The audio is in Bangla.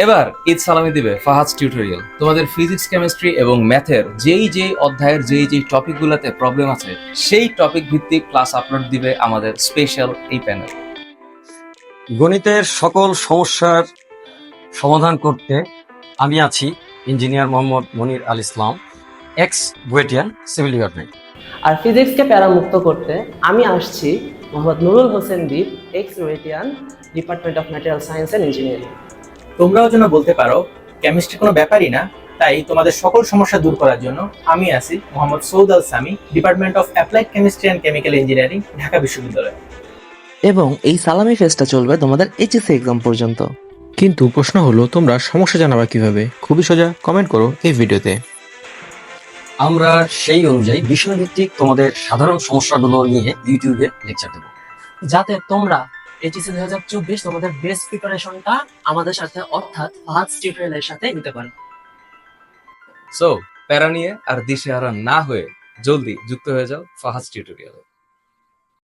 এবার ঈদ সালামি দিবে ফাহাদ টিউটোরিয়াল। তোমাদের ফিজিক্স, কেমিস্ট্রি এবং ম্যাথের যেই অধ্যায়ের যেই টপিকগুলোতে প্রবলেম আছে সেই টপিক ভিত্তিক ক্লাস আপলোড দিবে আমাদের স্পেশাল এই প্যানেল। গণিতের সকল সমস্যার সমাধান করতে আমি আছি ইঞ্জিনিয়ার মোহাম্মদ মনির আল ইসলাম, এক্স বুয়েটিয়ান সিভিল ডিপার্টমেন্ট। আর ফিজিক্সকে প্যারামুক্ত করতে আমি আসছি মোহাম্মদ নুরুল হোসেন দীপ, এক্স রুয়েটিয়ান, department of material science and engineering. তোমরাও যেন বলতে পারো কেমিস্ট্রি কোনো ব্যাপারই না, তাই তোমাদের সকল সমস্যা দূর করার জন্য আমি আছি Mohammad Saud Al Sami, department of applied chemistry and chemical engineering, Dhaka বিশ্ববিদ্যালয়। এবং এই সালামি ফেস্টটা চলবে তোমাদের এইচএসসি এক্সাম পর্যন্ত। কিন্তু প্রশ্ন হলো, তোমরা সমস্যা জানাবা কিভাবে? খুবই সোজা, কমেন্ট করো এই ভিডিওতে। আমরা সেই অনুযায়ী বিষয়ভিত্তিক তোমাদের সাধারণ সমস্যাগুলো নিয়ে ইউটিউবে লেকচার দেবো, যাতে তোমরা এইচএসসি 2024 তোমাদের বেস্ট প্রিপারেশনটা আমাদের সাথে অর্থাৎ ফাহাদ টিউটোরিয়ালের সাথে নিতে পারো। সো প্যারা নিয়ে আর দিশেহারা না হয়ে জলদি যুক্ত হয়ে যাও ফাহাদ টিউটোরিয়ালে।